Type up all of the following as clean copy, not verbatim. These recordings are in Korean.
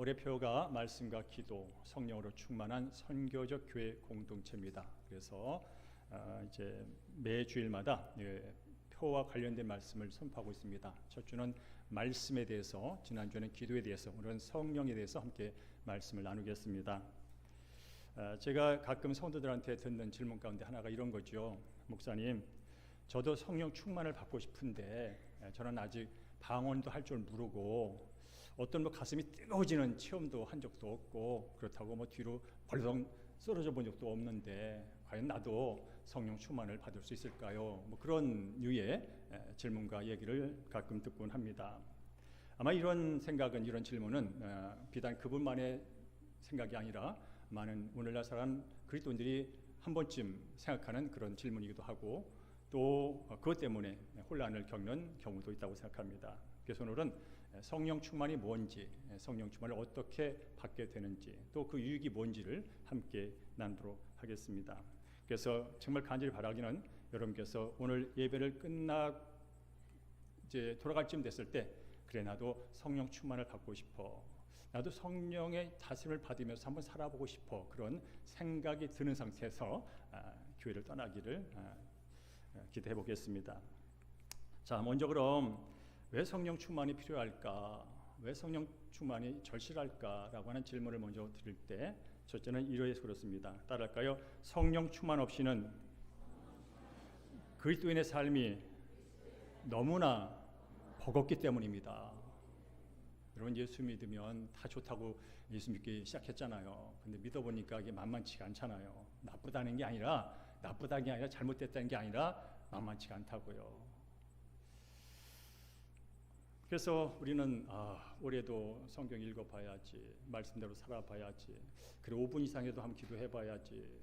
올해 표가 말씀과 기도, 성령으로 충만한 선교적 교회 공동체입니다. 그래서 이제 매 주일마다 표와 관련된 말씀을 선포하고 있습니다. 첫 주는 말씀에 대해서, 지난주에는 기도에 대해서, 오늘은 성령에 대해서 함께 말씀을 나누겠습니다. 제가 가끔 성도들한테 듣는 질문 가운데 하나가 이런 거죠. 목사님, 저도 성령 충만을 받고 싶은데 저는 아직 방언도 할 줄 모르고 어떤 가슴이 뜨거워지는 체험도 한 적도 없고 그렇다고 뒤로 벌렁 쓰러져 본 적도 없는데 과연 나도 성령 충만을 받을 수 있을까요? 그런 류의 질문과 얘기를 가끔 듣곤 합니다. 아마 이런 생각은, 이런 질문은 비단 그분만의 생각이 아니라 많은 오늘날 사람 그리스도인들이 한 번쯤 생각하는 그런 질문이기도 하고 또 그것 때문에 혼란을 겪는 경우도 있다고 생각합니다. 그래서 오늘은 성령 충만이 뭔지, 성령 충만을 어떻게 받게 되는지, 또 그 유익이 뭔지를 함께 나누도록 하겠습니다. 그래서 정말 간절히 바라기는 여러분께서 오늘 예배를 끝나 이제 돌아갈 쯤 됐을 때, 그래 나도 성령 충만을 받고 싶어, 나도 성령의 다스림을 받으면서 한번 살아보고 싶어, 그런 생각이 드는 상태에서 교회를 떠나기를 기대해 보겠습니다. 자, 먼저 그럼 왜 성령 충만이 필요할까? 왜 성령 충만이 절실할까라고 하는 질문을 먼저 드릴 때, 첫째는 이러해서 그렇습니다. 따라할까요? 성령 충만 없이는 그리스도인의 삶이 너무나 버겁기 때문입니다. 여러분, 예수 믿으면 다 좋다고 예수 믿기 시작했잖아요. 근데 믿어보니까 이게 만만치가 않잖아요. 나쁘다는 게 아니라 잘못됐다는 게 아니라 만만치가 않다고요. 그래서 우리는 올해도 성경 읽어봐야지, 말씀대로 살아봐야지, 그래 5분 이상에도 한번 기도해봐야지,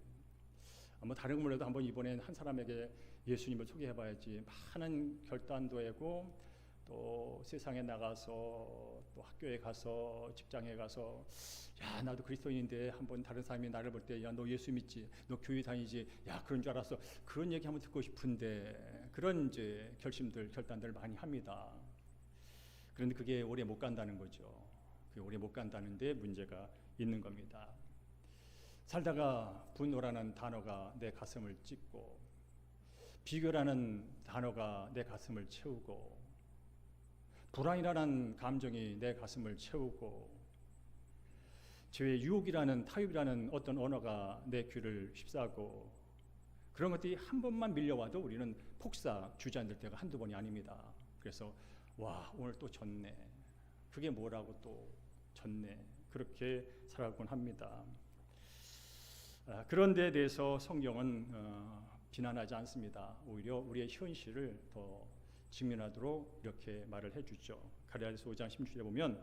다른 거 몰라도 한번 이번엔 한 사람에게 예수님을 소개해봐야지, 많은 결단도 하고 또 세상에 나가서 또 학교에 가서 직장에 가서 야 나도 그리스도인인데 한번 다른 사람이 나를 볼 때 야 너 예수 믿지, 너 교회 다니지, 야 그런 줄 알았어, 그런 얘기 한번 듣고 싶은데, 그런 이제 결단들 많이 합니다. 그런데 그게 오래 못 간다는 거죠. 그게 오래 못 간다는데 문제가 있는 겁니다. 살다가 분노라는 단어가 내 가슴을 찢고, 비교라는 단어가 내 가슴을 채우고, 불안이라는 감정이 내 가슴을 채우고, 죄의 유혹이라는, 타협이라는 어떤 언어가 내 귀를 휩싸고, 그런 것들이 한 번만 밀려와도 우리는 폭삭 주저앉을 때가 한두 번이 아닙니다. 그래서 와 오늘 또 졌네, 그게 뭐라고 또 졌네, 그렇게 살아가곤 합니다. 그런 데에 대해서 성경은 비난하지 않습니다. 오히려 우리의 현실을 더 직면하도록 이렇게 말을 해주죠. 갈라디아서 5장 16절에 보면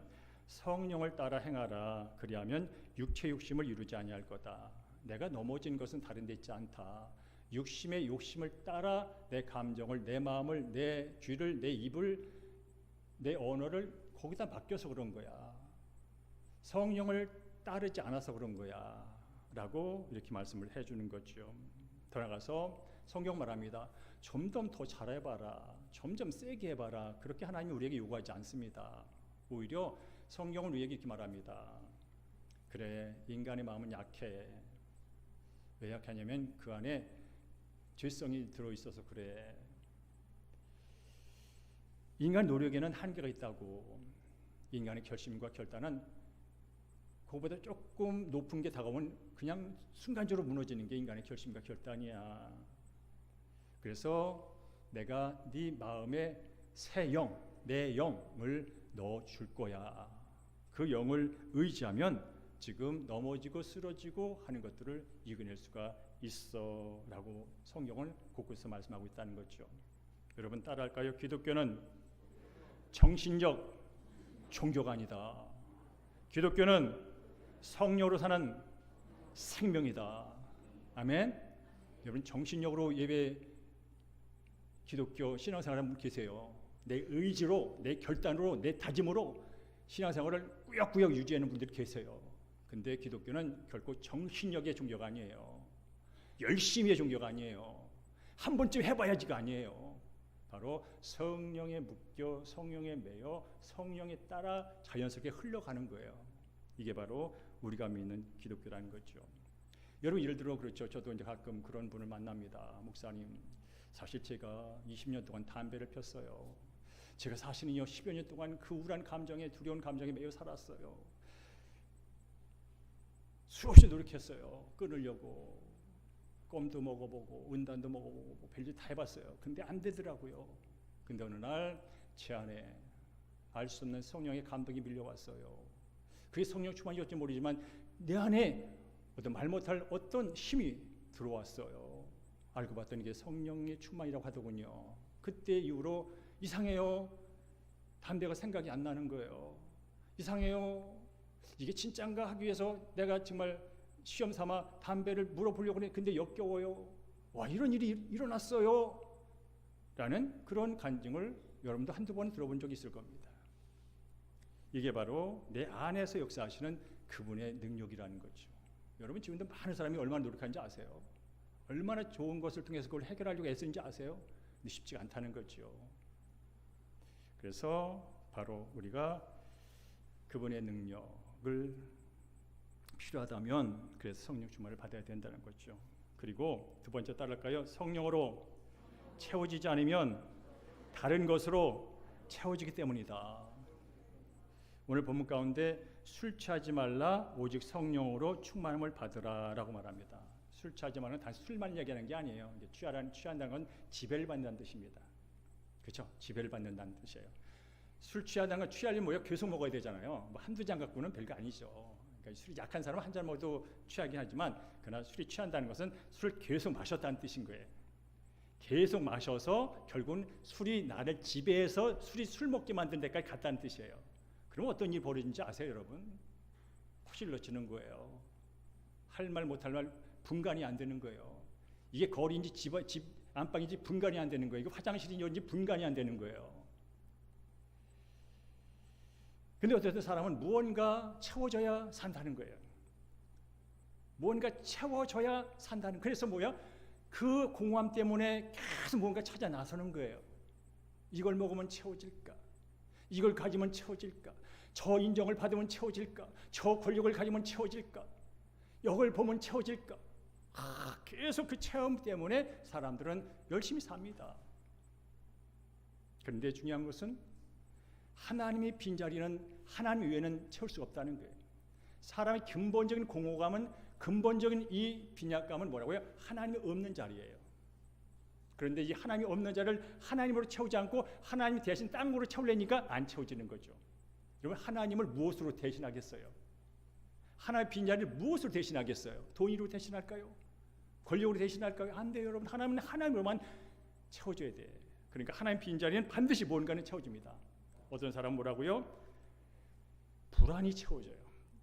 성령을 따라 행하라, 그리하면 육체 욕심을 이루지 아니할 거다. 내가 넘어진 것은 다른 데 있지 않다. 육심의 욕심을 따라 내 감정을, 내 마음을, 내 귀를, 내 입을, 내 언어를 거기다 맡겨서 그런 거야. 성령을 따르지 않아서 그런 거야 라고 이렇게 말씀을 해주는 거죠. 더 나가서 성경 말합니다. 점점 더 잘해봐라, 점점 세게 해봐라, 그렇게 하나님이 우리에게 요구하지 않습니다. 오히려 성경은 우리에게 이렇게 말합니다. 그래 인간의 마음은 약해. 왜 약하냐면 그 안에 죄성이 들어있어서 그래. 인간 노력에는 한계가 있다고. 인간의 결심과 결단은 그거보다 조금 높은 게 다가오면 그냥 순간적으로 무너지는 게 인간의 결심과 결단이야. 그래서 내가 네 마음에 새 영, 내 영을 넣어줄 거야. 그 영을 의지하면 지금 넘어지고 쓰러지고 하는 것들을 이겨낼 수가 있어 라고 성경을 곳곳에서 말씀하고 있다는 거죠. 여러분 따라할까요? 기독교는 정신적 종교가 아니다. 기독교는 성령으로 사는 생명이다. 아멘. 여러분 정신력으로 예배 기독교 신앙생활하는 분 계세요. 내 의지로, 내 결단으로, 내 다짐으로 신앙생활을 꾸역꾸역 유지하는 분들이 계세요. 근데 기독교는 결코 정신력의 종교가 아니에요. 열심히의 종교가 아니에요. 한 번쯤 해봐야지가 아니에요. 바로 성령에 묶여, 성령에 매여, 성령에 따라 자연스럽게 흘러가는 거예요. 이게 바로 우리가 믿는 기독교라는 거죠. 여러분 예를 들어 그렇죠. 저도 이제 가끔 그런 분을 만납니다. 목사님, 사실 제가 20년 동안 담배를 폈어요. 제가 사실은요 10여 년 동안 그 우울한 감정에, 두려운 감정에 매여 살았어요. 수없이 노력했어요. 끊으려고. 껌도 먹어보고 은단도 먹어보고 별짓 다 해봤어요. 근데 안 되더라고요. 근데 어느 날 제 안에 알 수 없는 성령의 감동이 밀려왔어요. 그게 성령 충만이었지 모르지만 내 안에 어떤 말 못할 어떤 힘이 들어왔어요. 알고 봤더니 이게 성령의 충만이라고 하더군요. 그때 이후로 이상해요. 담배가 생각이 안 나는 거예요. 이상해요. 이게 진짠가 하기 위해서 내가 정말 시험 삼아 담배를 물어보려고 했는데 근데 역겨워요. 와, 이런 일이 일어났어요. 라는 그런 간증을 여러분도 한두 번 들어본 적이 있을 겁니다. 이게 바로 내 안에서 역사하시는 그분의 능력이라는 거죠. 여러분 지금도 많은 사람이 얼마나 노력하는지 아세요? 얼마나 좋은 것을 통해서 그걸 해결하려고 애쓰는지 아세요? 근데 쉽지가 않다는 거죠. 그래서 바로 우리가 그분의 능력을 필요하다면 그래서 성령 충만을 받아야 된다는 거죠. 그리고 두 번째 따를까요? 성령으로 채워지지 않으면 다른 것으로 채워지기 때문이다. 오늘 본문 가운데 술 취하지 말라 오직 성령으로 충만함을 받으라 라고 말합니다. 술 취하지 말라는 단지 술만 얘기하는 게 아니에요. 취한다는 건 지배를 받는다는 뜻입니다. 그렇죠? 지배를 받는다는 뜻이에요. 술 취한다는 건 취하려면 뭐예요? 계속 먹어야 되잖아요. 뭐 한두 잔 갖고는 별거 아니죠. 그러니까 술이 약한 사람은 한 잔 먹어도 취하긴 하지만 그러나 술이 취한다는 것은 술을 계속 마셨다는 뜻인 거예요. 계속 마셔서 결국은 술이 나를 지배해서 술이 술 먹게 만든 데까지 갔다는 뜻이에요. 그럼 어떤 일이 벌어진지 아세요, 여러분? 푸실러지는 거예요. 할 말 못할 말 분간이 안 되는 거예요. 이게 거리인지 집 안방인지 분간이 안 되는 거예요. 이게 화장실인지 분간이 안 되는 거예요. 근데 어쨌든 사람은 무언가 채워져야 산다는 거예요. 무언가 채워져야 산다는. 그래서 뭐야? 그 공허함 때문에 계속 뭔가 찾아 나서는 거예요. 이걸 먹으면 채워질까? 이걸 가지면 채워질까? 저 인정을 받으면 채워질까? 저 권력을 가지면 채워질까? 이걸 보면 채워질까? 계속 그 체험 때문에 사람들은 열심히 삽니다. 그런데 중요한 것은 하나님의 빈자리는 하나님 외에는 채울 수가 없다는 거예요. 사람의 근본적인 공허감은 근본적인 이 빈약감은 뭐라고요? 하나님이 없는 자리예요. 그런데 이 하나님이 없는 자리를 하나님으로 채우지 않고 하나님 대신 딴 거로 채우려니까 안 채워지는 거죠. 여러분 하나님을 무엇으로 대신하겠어요? 하나님의 빈자리를 무엇으로 대신하겠어요? 돈으로 대신할까요? 권력으로 대신할까요? 안 돼요, 여러분. 하나님은 하나님으로만 채워줘야 돼. 그러니까 하나님 빈자리는 반드시 뭔가는 채워줍니다. 어떤 사람은 뭐라고요? 불안이 채워져요.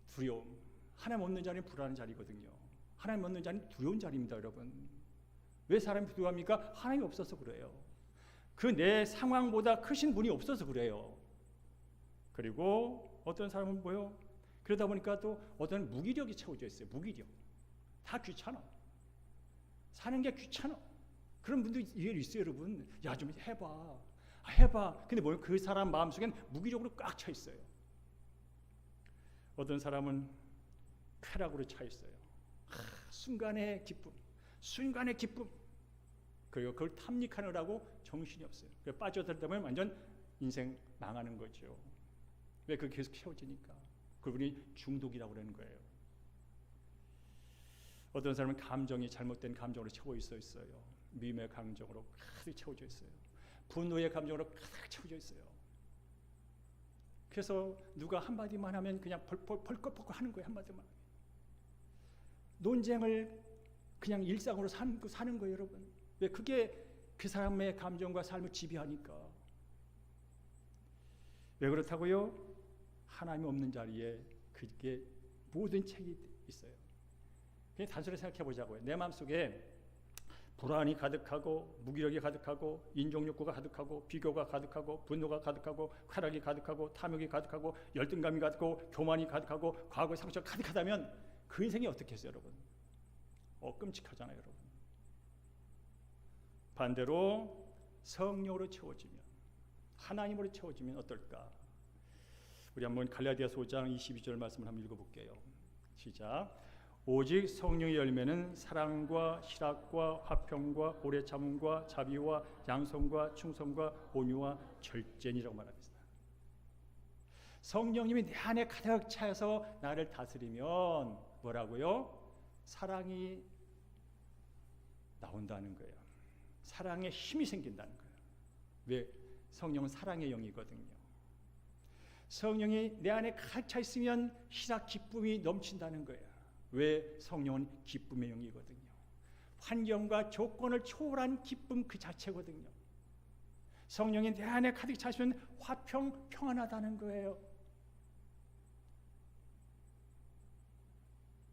두려움. 하나님 없는 자리는 불안한 자리거든요. 하나님 없는 자리는 두려운 자리입니다, 여러분. 왜 사람이 두려워합니까? 하나님이 없어서 그래요. 그 내 상황보다 크신 분이 없어서 그래요. 그리고 어떤 사람은 뭐요? 그러다 보니까 또 어떤 무기력이 채워져 있어요. 무기력. 다 귀찮아. 사는 게 귀찮아. 그런 분도 이해를 있어요, 여러분. 야, 좀 해봐. 해봐. 근데 뭐 그 사람 마음속엔 무기력으로 꽉 차 있어요. 어떤 사람은 쾌락으로 차 있어요. 순간의 기쁨, 순간의 기쁨. 그리고 그걸 탐닉하느라고 정신이 없어요. 빠져들다 보면 완전 인생 망하는 거죠. 왜 그게 계속 채워지니까. 그분이 중독이라고 그러는 거예요. 어떤 사람은 감정이 잘못된 감정으로 채워 있어요. 미움의 감정으로 가득 채워져 있어요. 분노의 감정으로 가득 채워져 있어요. 그래서 누가 한마디만 하면 그냥 벌컥벌컥 하는 거예요. 한마디만. 논쟁을 그냥 일상으로 사는 거예요, 여러분. 왜? 그게 그 사람의 감정과 삶을 지배하니까. 왜 그렇다고요? 하나님 없는 자리에 그게 모든 책이 있어요. 그냥 단순히 생각해 보자고요. 내 마음속에 불안이 가득하고 무기력이 가득하고 인종욕구가 가득하고 비교가 가득하고 분노가 가득하고 쾌락이 가득하고 탐욕이 가득하고 열등감이 가득하고 교만이 가득하고 과거의 상처가 가득하다면 그 인생이 어떻겠어요, 여러분? 끔찍하잖아요, 여러분. 반대로 성령으로 채워지면, 하나님으로 채워지면 어떨까? 우리 한번 갈라디아서 5장 22절 말씀을 한번 읽어볼게요. 시작. 오직 성령의 열매는 사랑과 희락과 화평과 오래 참음과 자비와 양성과 충성과 온유와 절제니라고 말합니다. 성령님이 내 안에 가득 차서 나를 다스리면 뭐라고요? 사랑이 나온다는 거예요. 사랑에 힘이 생긴다는 거예요. 왜? 성령은 사랑의 영이거든요. 성령이 내 안에 가득 차 있으면 희락 기쁨이 넘친다는 거예요. 왜? 성령은 기쁨의 영이거든요. 환경과 조건을 초월한 기쁨 그 자체거든요. 성령이 내 안에 가득 차 있으면 화평, 평안하다는 거예요.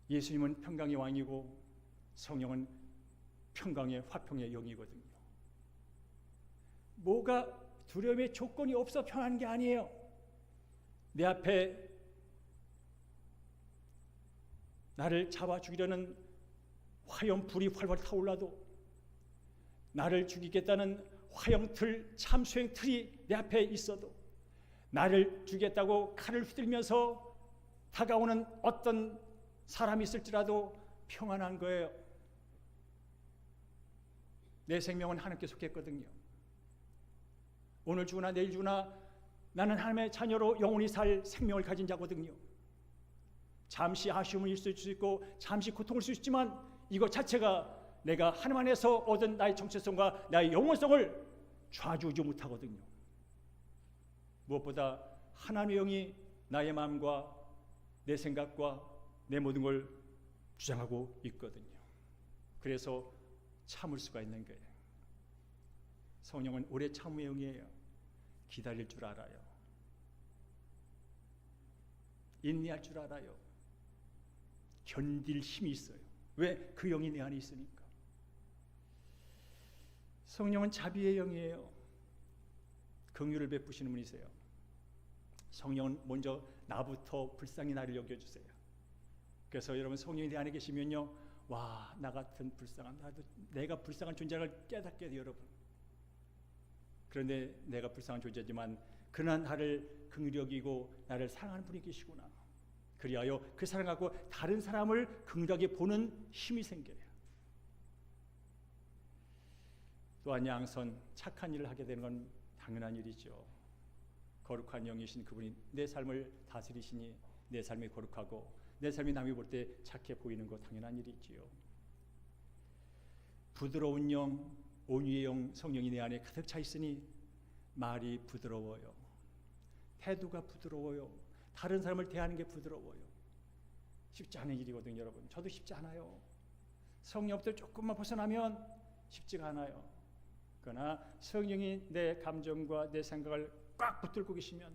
예수님은 평강의 왕이고 성령은 평강의 화평의 영이거든요. 뭐가 두려움의 조건이 없어 평안한 게 아니에요. 내 앞에 나를 잡아 죽이려는 화염불이 활활 타올라도, 나를 죽이겠다는 화염틀, 참수행 틀이 내 앞에 있어도, 나를 죽이겠다고 칼을 휘둘면서 다가오는 어떤 사람이 있을지라도 평안한 거예요. 내 생명은 하나님께 속했거든요. 오늘 죽으나 내일 죽으나 나는 하나님의 자녀로 영원히 살 생명을 가진 자거든요. 잠시 아쉬움을 있을 수 있고 잠시 고통을 수 있지만 이것 자체가 내가 하나님 안에서 얻은 나의 정체성과 나의 영원성을 좌지우지 못하거든요. 무엇보다 하나님의 영이 나의 마음과 내 생각과 내 모든 걸 주장하고 있거든요. 그래서 참을 수가 있는 거예요. 성령은 오래 참음의 영이에요. 기다릴 줄 알아요. 인내할 줄 알아요. 견딜 힘이 있어요. 왜? 그 영이 내 안에 있으니까. 성령은 자비의 영이에요. 긍휼을 베푸시는 분이세요. 성령은 먼저 나부터 불쌍히 나를 여겨주세요. 그래서 여러분 성령이 내 안에 계시면요, 와, 나 같은 불쌍한, 나도 내가 불쌍한 존재를 깨닫게 돼요, 여러분. 그런데 내가 불쌍한 존재지만 그러나 나를 긍휼히 여기고 나를 사랑하는 분이 계시구나. 그리하여 그 사랑하고 다른 사람을 긍휼하게 보는 힘이 생겨요. 또한 양선, 착한 일을 하게 되는 건 당연한 일이죠. 거룩한 영이신 그분이 내 삶을 다스리시니 내 삶이 거룩하고 내 삶이 남이 볼 때 착해 보이는 거 당연한 일이지요. 부드러운 영, 온유의 영, 성령이 내 안에 가득 차 있으니 말이 부드러워요. 태도가 부드러워요. 다른 사람을 대하는 게 부드러워요. 쉽지 않은 일이거든요, 여러분. 저도 쉽지 않아요. 성령부터 조금만 벗어나면 쉽지가 않아요. 그러나 성령이 내 감정과 내 생각을 꽉 붙들고 계시면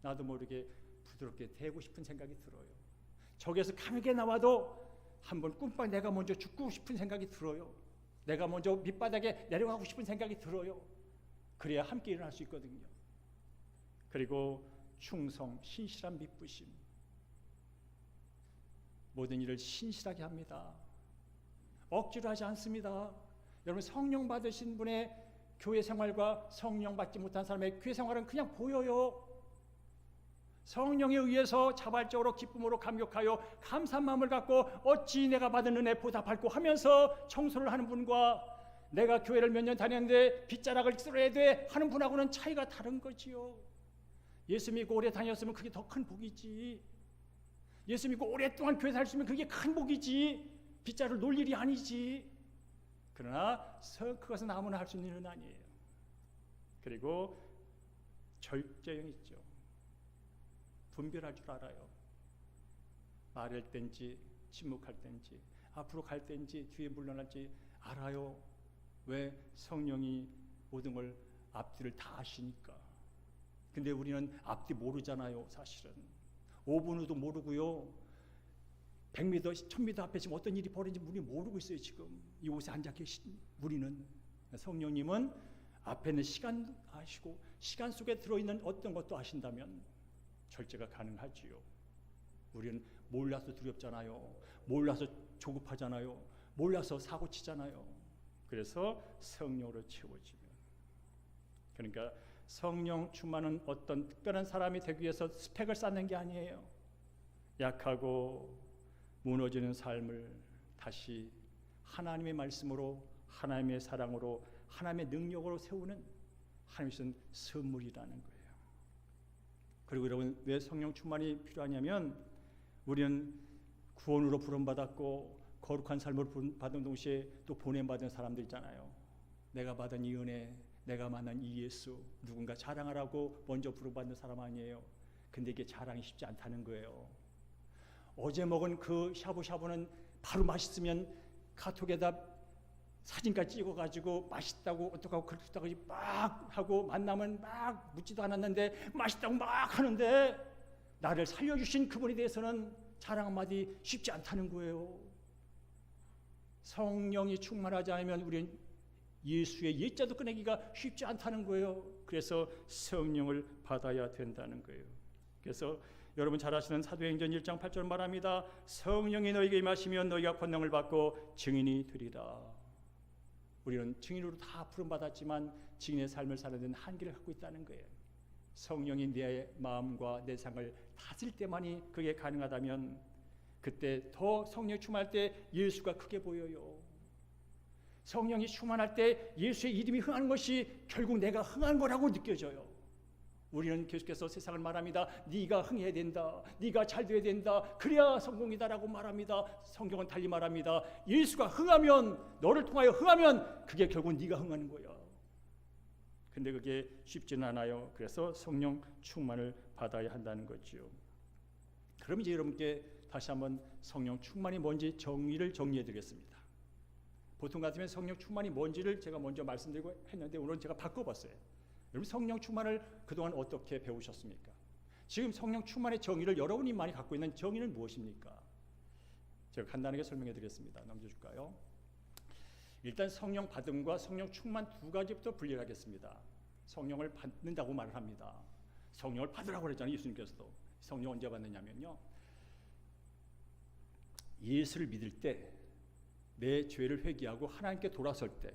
나도 모르게 부드럽게 대하고 싶은 생각이 들어요. 적에서 강하게 나와도 한번 꿈박 내가 먼저 죽고 싶은 생각이 들어요. 내가 먼저 밑바닥에 내려가고 싶은 생각이 들어요. 그래야 함께 일어날 수 있거든요. 그리고 충성, 신실한 믿부심. 모든 일을 신실하게 합니다. 억지로 하지 않습니다. 여러분, 성령 받으신 분의 교회 생활과 성령 받지 못한 사람의 교회 생활은 그냥 보여요. 성령에 의해서 자발적으로 기쁨으로 감격하여 감사한 마음을 갖고 어찌 내가 받은 은혜 보답할고 하면서 청소를 하는 분과 내가 교회를 몇 년 다녔는데 빗자락을 쓸어야 돼 하는 분하고는 차이가 다른 거지요. 예수 믿고 오래 다녔으면 그게 더 큰 복이지. 예수 믿고 오랫동안 교회 살았으면 그게 큰 복이지. 빗자루를 놓을 일이 아니지. 그러나 그것은 아무나 할 수 있는 일은 아니에요. 그리고 절제형 있죠. 분별할 줄 알아요. 말할 땐지 침묵할 땐지 앞으로 갈 땐지 뒤에 물러날지 알아요. 왜? 성령이 모든 걸 앞뒤를 다 아시니까. 근데 우리는 앞뒤 모르잖아요. 사실은 5분 후도 모르고요. 100m, 1000m 앞에 지금 어떤 일이 벌어진지 우리 모르고 있어요. 지금 이곳에 앉아 계신 우리는. 성령님은 앞에 있는 시간 아시고 시간 속에 들어있는 어떤 것도 아신다면 절제가 가능하지요. 우리는 몰라서 두렵잖아요. 몰라서 조급하잖아요. 몰라서 사고치잖아요. 그래서 성령으로 채워지면, 그러니까 성령 충만은 어떤 특별한 사람이 되기 위해서 스펙을 쌓는 게 아니에요. 약하고 무너지는 삶을 다시 하나님의 말씀으로, 하나님의 사랑으로, 하나님의 능력으로 세우는 하나님의 주신 선물이라는 거예요. 그리고 여러분, 왜 성령 충만이 필요하냐면 우리는 구원으로 부름받았고 거룩한 삶을 받은 동시에 또 보냄받은 사람들 있잖아요. 내가 받은 이 은혜, 내가 만난 이 예수, 누군가 자랑하라고 먼저 부름받는 사람 아니에요. 근데 이게 자랑이 쉽지 않다는 거예요. 어제 먹은 그 샤브샤브는 바로 맛있으면 카톡에다 사진까지 찍어가지고 맛있다고 어떡하고 그렇다고 막 하고 만나면 막 묻지도 않았는데 맛있다고 막 하는데 나를 살려주신 그분에 대해서는 자랑 한마디 쉽지 않다는 거예요. 성령이 충만하지 않으면 우리는 예수의 옛자도 꺼내기가 쉽지 않다는 거예요. 그래서 성령을 받아야 된다는 거예요. 그래서 여러분 잘 아시는 사도행전 1장 8절 말합니다. 성령이 너희에게 임하시면 너희가 권능을 받고 증인이 되리라. 우리는 증인으로 다 부름받았지만 증인의 삶을 사는 데는 한계를 갖고 있다는 거예요. 성령이 내 마음과 내 삶을 다스릴 때만이 그게 가능하다면 그때 더 성령이 충만할 때 예수가 크게 보여요. 성령이 충만할 때 예수의 이름이 흥하는 것이 결국 내가 흥한 거라고 느껴져요. 우리는 계속해서 세상을 말합니다. 네가 흥해야 된다. 네가 잘 돼야 된다. 그래야 성공이다라고 말합니다. 성경은 달리 말합니다. 예수가 흥하면, 너를 통하여 흥하면 그게 결국 네가 흥하는 거야. 근데 그게 쉽지는 않아요. 그래서 성령 충만을 받아야 한다는 거죠. 그럼 이제 여러분께 다시 한번 성령 충만이 뭔지 정리해 드리겠습니다. 보통 같으면 성령 충만이 뭔지를 제가 먼저 말씀드리고 했는데 오늘은 제가 바꿔봤어요. 여러분 성령 충만을 그동안 어떻게 배우셨습니까? 지금 성령 충만의 정의를 여러분이 많이 갖고 있는 정의는 무엇입니까? 제가 간단하게 설명해 드리겠습니다. 넘겨줄까요? 일단 성령 받음과 성령 충만 두 가지부터 분리하겠습니다. 성령을 받는다고 말을 합니다. 성령을 받으라고 그랬잖아요. 예수님께서도. 성령 언제 받느냐면요, 예수를 믿을 때, 내 죄를 회개하고 하나님께 돌아설 때,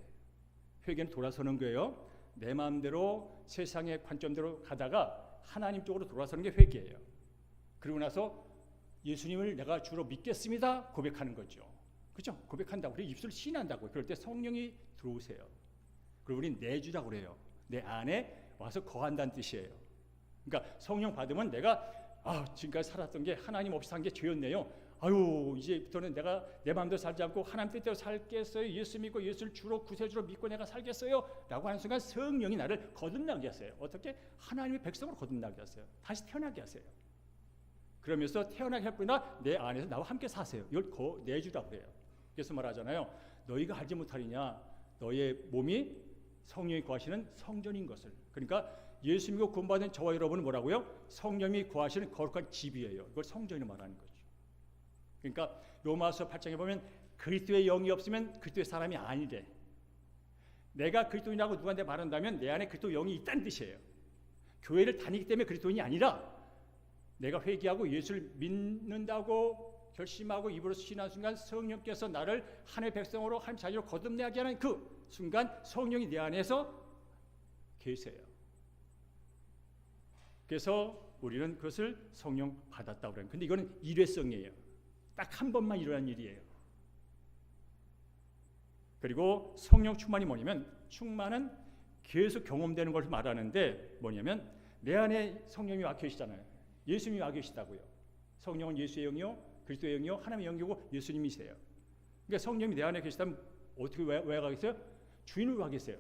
회개는 돌아서는 거예요. 내 마음대로 세상의 관점대로 가다가 하나님 쪽으로 돌아서는 게 회개예요. 그리고 나서 예수님을 내가 주로 믿겠습니다 고백하는 거죠. 그렇죠? 고백한다고, 우리 입술을 시인한다고. 그럴 때 성령이 들어오세요. 그리고 우리는 내주라고 그래요. 내 안에 와서 거한다는 뜻이에요. 그러니까 성령 받으면 내가 지금까지 살았던 게 하나님 없이 산 게 죄였네요. 이제부터는 내가 내 마음대로 살지 않고 하나님 뜻대로 살겠어요. 예수 믿고 예수를 주로 구세주로 믿고 내가 살겠어요 라고 하는 순간 성령이 나를 거듭나게 하세요. 어떻게? 하나님의 백성으로 거듭나게 하세요. 다시 태어나게 하세요. 그러면서 태어나게 할 뿐이나 내 안에서 나와 함께 사세요. 이걸 내주라고 그래요. 그래서 말하잖아요. 너희가 알지 못하느냐, 너의 몸이 성령이 거하시는 성전인 것을. 그러니까 예수 믿고 구원받은 저와 여러분은 뭐라고요? 성령이 거하시는 거룩한 집이에요. 이걸 성전이라고 말하는 거죠. 그러니까 로마서 8장에 보면 그리스도의 영이 없으면 그리스도의 사람이 아니래. 내가 그리스도인이라고 누구한테 말한다면 내 안에 그리스도 영이 있다는 뜻이에요. 교회를 다니기 때문에 그리스도인이 아니라 내가 회개하고 예수를 믿는다고 결심하고 입으로 시인한 순간 성령께서 나를 하나님의 백성으로 하나님 자녀로 거듭나게 하는 그 순간 성령이 내 안에서 계세요. 그래서 우리는 그것을 성령 받았다고 그래요. 근데 이거는 일회성이에요. 딱 한 번만 일어난 일이에요. 그리고 성령 충만이 뭐냐면, 충만은 계속 경험되는 걸 말하는데 뭐냐면 내 안에 성령이 와 계시잖아요. 예수님이 와 계시다고요. 성령은 예수의 영이요, 그리스도의 영이요, 하나님의 영이고 예수님이세요. 그러니까 성령이 내 안에 계시다면 어떻게 왜 와 계세요? 주인으로 와 계세요.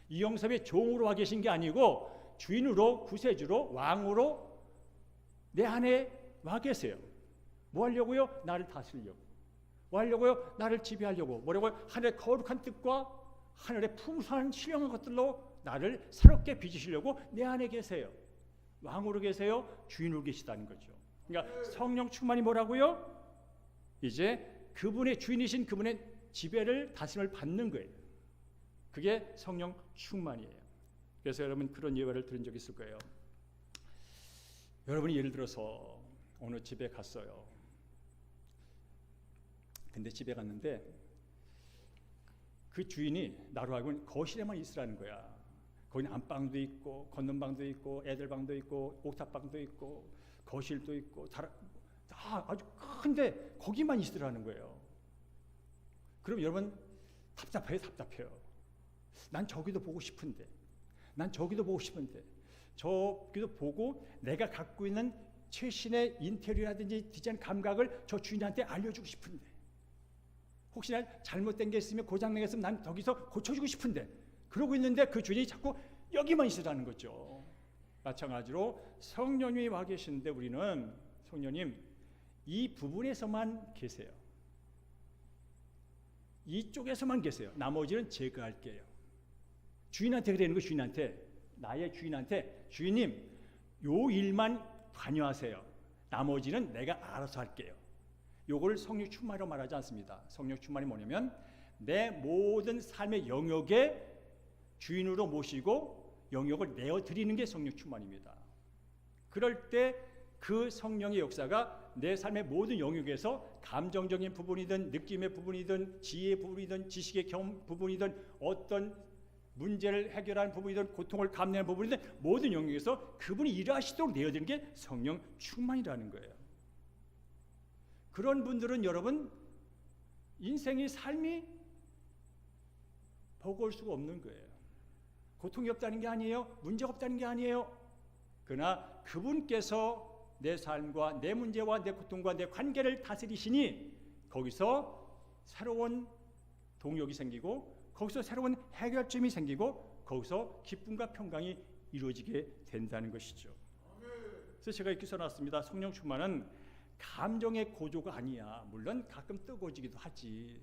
이 영섭의 종으로 와 계신 게 아니고 주인으로, 구세주로, 왕으로 내 안에 와 계세요. 뭐 하려고요? 나를 다스리려고. 뭐 하려고요? 나를 지배하려고. 뭐라고요? 하늘의 거룩한 뜻과 하늘의 풍성한 신령한 것들로 나를 새롭게 빚으시려고 내 안에 계세요. 왕으로 계세요. 주인으로 계시다는 거죠. 그러니까 성령 충만이 뭐라고요? 이제 그분의 주인이신 그분의 지배를, 다스림을 받는 거예요. 그게 성령 충만이에요. 그래서 여러분 그런 예화를 들은 적 있을 거예요. 여러분이 예를 들어서 어느 집에 갔어요. 근데 집에 갔는데 그 주인이 나로 알고는 거실에만 있으라는 거야. 거기 안방도 있고 걷는 방도 있고 애들 방도 있고 옥탑방도 있고 거실도 있고 다 아주 큰데 거기만 있으라는 거예요. 그럼 여러분 답답해요. 난 저기도 보고 싶은데, 저기도 보고 내가 갖고 있는 최신의 인테리어라든지 디자인 감각을 저 주인한테 알려주고 싶은데, 혹시나 잘못된 게 있으면 고장난 게 있으면 난 저기서 고쳐주고 싶은데, 그러고 있는데 그 주인이 자꾸 여기만 있으라는 거죠. 마찬가지로 성령님이 와 계시는데 우리는 성령님 이 부분에서만 계세요. 이쪽에서만 계세요. 나머지는 제가 할게요. 주인한테 그러는 거, 나의 주인한테 주인님 요 일만 관여하세요. 나머지는 내가 알아서 할게요. 요걸 성령 충만이라고 말하지 않습니다. 성령 충만이 뭐냐면 내 모든 삶의 영역에 주인으로 모시고 영역을 내어드리는 게 성령 충만입니다. 그럴 때 그 성령의 역사가 내 삶의 모든 영역에서 감정적인 부분이든 느낌의 부분이든 지혜의 부분이든 지식의 부분이든 어떤 문제를 해결하는 부분이든 고통을 감내하는 부분이든 모든 영역에서 그분이 일하시도록 내어드리는 게 성령 충만이라는 거예요. 그런 분들은 여러분 인생의 삶이 버거울 수가 없는 거예요. 고통이 없다는 게 아니에요. 문제가 없다는 게 아니에요. 그러나 그분께서 내 삶과 내 문제와 내 고통과 내 관계를 다스리시니 거기서 새로운 동력이 생기고 거기서 새로운 해결점이 생기고 거기서 기쁨과 평강이 이루어지게 된다는 것이죠. 그래서 제가 이렇게 써놨습니다. 성령 충만은 감정의 고조가 아니야. 물론 가끔 뜨거워지기도 하지.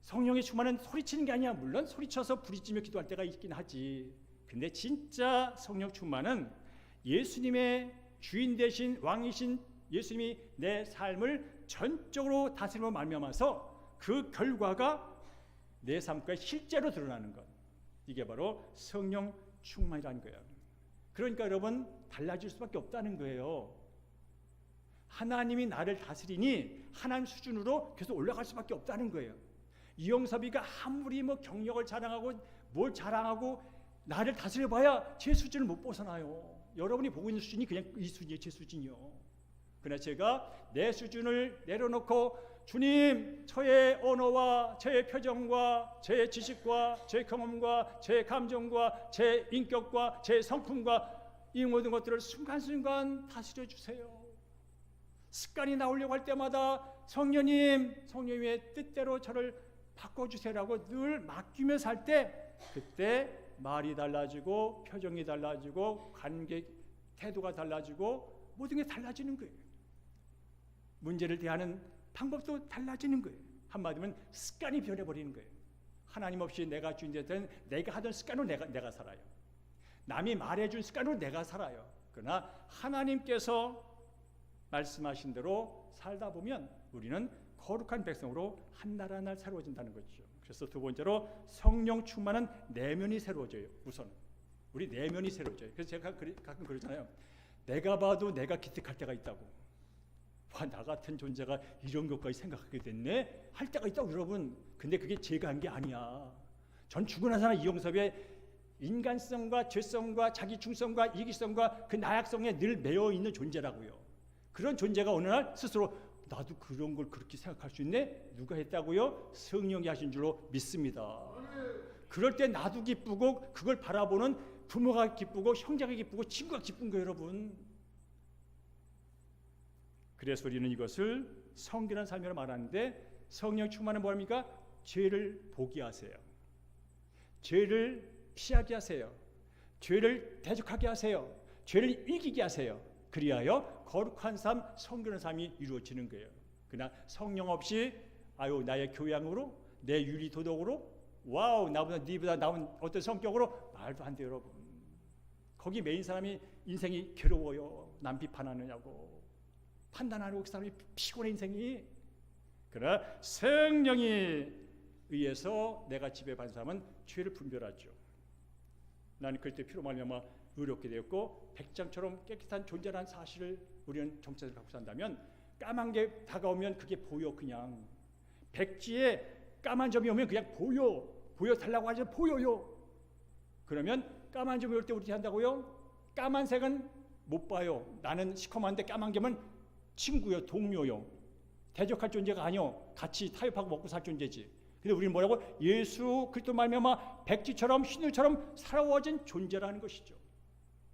성령의 충만은 소리치는 게 아니야. 물론 소리쳐서 부르짖으며 기도할 때가 있긴 하지. 근데 진짜 성령 충만은 예수님의 주인 되신 왕이신 예수님이 내 삶을 전적으로 다스림으로 말미암아서 그 결과가 내 삶과 실제로 드러나는 것, 이게 바로 성령 충만이라는 거예요. 그러니까 여러분 달라질 수밖에 없다는 거예요. 하나님이 나를 다스리니 하나님 수준으로 계속 올라갈 수밖에 없다는 거예요. 이영섭이가 아무리 경력을 자랑하고 뭘 자랑하고 나를 다스려봐야 제 수준을 못 벗어나요. 여러분이 보고 있는 수준이 그냥 이 수준이에요. 제 수준이요. 그러나 제가 내 수준을 내려놓고 주님, 저의 언어와 제 표정과 제 지식과 제 경험과 제 감정과 제 인격과 제 성품과 이 모든 것들을 순간순간 다스려 주세요. 습관이 나오려고 할 때마다 성령님의 뜻대로 저를 바꿔주세요라고 늘 맡기며 살 때 그때 말이 달라지고 표정이 달라지고 관계 태도가 달라지고 모든 게 달라지는 거예요. 문제를 대하는 방법도 달라지는 거예요. 한마디면 습관이 변해버리는 거예요. 하나님 없이 내가 주인 되던 내가 하던 습관으로 내가 살아요. 남이 말해준 습관으로 내가 살아요. 그러나 하나님께서 말씀하신 대로 살다 보면 우리는 거룩한 백성으로 한 날 한 날 새로워진다는 거죠. 그래서 두 번째로 성령 충만은 내면이 새로워져요. 우선 우리 내면이 새로워져요. 그래서 제가 가끔 그러잖아요. 내가 봐도 내가 기특할 때가 있다고. 와, 나 같은 존재가 이런 것까지 생각하게 됐네 할 때가 있다고 여러분. 근데 그게 제가 한 게 아니야. 전 죽고 나서 이영섭의 인간성과 죄성과 자기 중성과 이기성과 그 나약성에 늘 매여 있는 존재라고요. 그런 존재가 어느 날 스스로 나도 그런 걸 그렇게 생각할 수 있네? 누가 했다고요? 성령이 하신 줄로 믿습니다. 그럴 때 나도 기쁘고 그걸 바라보는 부모가 기쁘고 형제가 기쁘고 친구가 기쁜 거예요, 여러분. 그래서 우리는 이것을 성결한 삶이라고 말하는데 성령 충만은 뭐합니까? 죄를 포기하세요. 죄를 피하게 하세요. 죄를 대적하게 하세요. 죄를 이기게 하세요. 그리하여 거룩한 삶, 성결한 삶이 이루어지는 거예요. 그러나 성령 없이 아유 나의 교양으로 내 윤리 도덕으로 와우 나보다 니보다 나은 어떤 성격으로 말도 안 돼요, 여러분. 거기 메인 사람이 인생이 괴로워요. 남 비판하느냐고 판단하려고 그 사람이 피곤해 인생이. 그러나 성령이 의해서 내가 지배받은 사람은 죄를 분별하죠. 나는 그때 피로 말미암아 의롭게 되었고 백장처럼 깨끗한 존재라는 사실을 우리는 정체를 갖고 산다면 까만 게 다가오면 그게 보여. 그냥 백지에 까만 점이 오면 그냥 보여 달라고 하죠. 보여요. 그러면 까만 점 볼 때 어떻게 한다고요? 까만색은 못 봐요. 나는 시커먼데 까만 점은 친구요, 동료요. 대적할 존재가 아니요. 같이 타협하고 먹고 살 존재지. 근데 우리는 뭐라고? 예수 그리스도 말미암아 백지처럼 흰눈처럼 살아와진 존재라는 것이죠.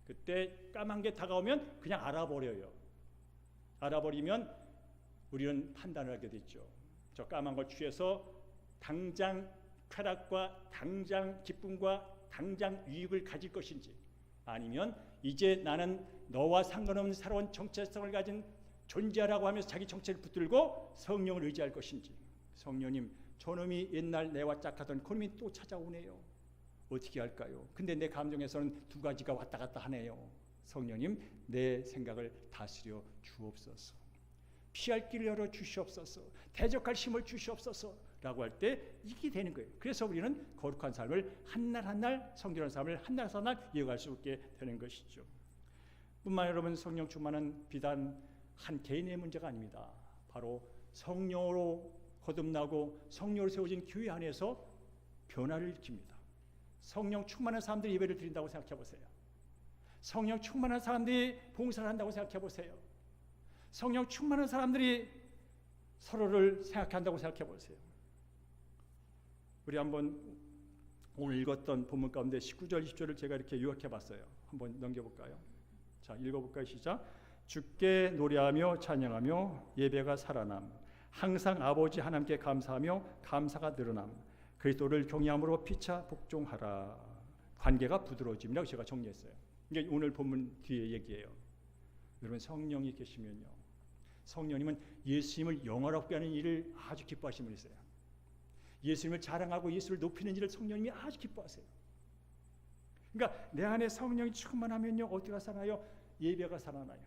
그때 까만 게 다가오면 그냥 알아버려요. 알아버리면 우리는 판단을 하게 됐죠. 저 까만 걸 취해서 당장 쾌락과 당장 기쁨과 당장 유익을 가질 것인지, 아니면 이제 나는 너와 상관없는 새로운 정체성을 가진 존재라고 하면서 자기 정체를 붙들고 성령을 의지할 것인지. 성령님, 저놈이 옛날 내와 짝하던 그놈이 또 찾아오네요. 어떻게 할까요? 근데 내 감정에서는 두 가지가 왔다 갔다 하네요. 성령님, 내 생각을 다스려 주옵소서. 피할 길을 열어 주시옵소서. 대적할 힘을 주시옵소서 라고 할 때 이게 되는 거예요. 그래서 우리는 거룩한 삶을 한날 한날, 성결한 삶을 한날 한날 이어갈 수 있게 되는 것이죠. 뿐만 아니라 여러분, 성령 충만은 비단 한 개인의 문제가 아닙니다. 바로 성령으로 거듭나고 성령으로 세워진 교회 안에서 변화를 일으킵니다. 성령 충만한 사람들이 예배를 드린다고 생각해 보세요. 성령 충만한 사람들이 봉사를 한다고 생각해 보세요. 성령 충만한 사람들이 서로를 생각한다고 생각해 보세요. 우리 한번 오늘 읽었던 본문 가운데 19절 20절을 제가 이렇게 요약해 봤어요. 한번 넘겨볼까요? 자, 읽어볼까요? 시작. 주께 노래하며 찬양하며 예배가 살아남, 항상 아버지 하나님께 감사하며 감사가 늘어남, 그리스도를 경외함으로 피차 복종하라. 관계가 부드러워짐이라고 제가 정리했어요. 이게 오늘 본문 뒤에 얘기예요. 여러분, 성령이 계시면요, 성령님은 예수님을 영화롭게 하는 일을 아주 기뻐하시는 분이세요. 예수님을 자랑하고 예수를 높이는 일을 성령님이 아주 기뻐하세요. 그러니까 내 안에 성령이 충만하면요, 어디가 살아나요? 예배가 살아나요.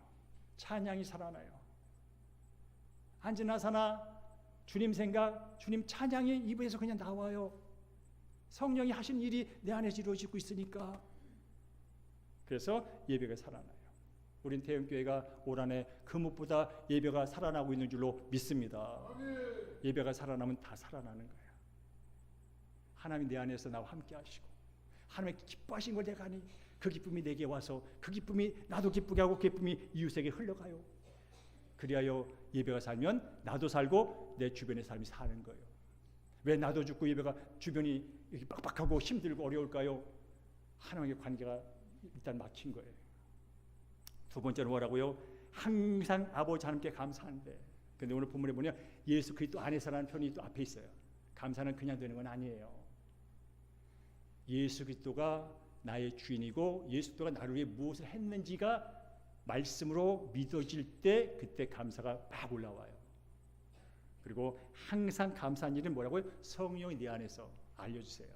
찬양이 살아나요. 언제나 사나 주님 생각, 주님 찬양이 입에서 그냥 나와요. 성령이 하신 일이 내 안에서 이루어지고 있으니까. 그래서 예배가 살아나요. 우린 대형교회가 올 한해 그 무엇보다 예배가 살아나고 있는 줄로 믿습니다. 예배가 살아나면 다 살아나는 거예요. 하나님이 내 안에서 나와 함께 하시고 하나님의 기뻐하신 걸 내가 하니 그 기쁨이 내게 와서 그 기쁨이 나도 기쁘게 하고 그 기쁨이 이웃에게 흘러가요. 그리하여 예배가 살면 나도 살고 내 주변의 삶이 사는 거예요. 왜 나도 죽고 예배가 주변이 이렇게 빡빡하고 힘들고 어려울까요? 하나님의 관계가 일단 막힌 거예요. 두 번째는 뭐라고요? 항상 아버지 하나님께 감사하는데. 근데 오늘 본문에 보면 예수 그리스도 안에서라는 표현이 또 앞에 있어요. 감사는 그냥 되는 건 아니에요. 예수 그리스도가 나의 주인이고 예수 그리스도가 나를 위해 무엇을 했는지가 말씀으로 믿어질 때 그때 감사가 막 올라와요. 그리고 항상 감사한 일은 뭐라고요? 성령이 내 안에서 알려주세요.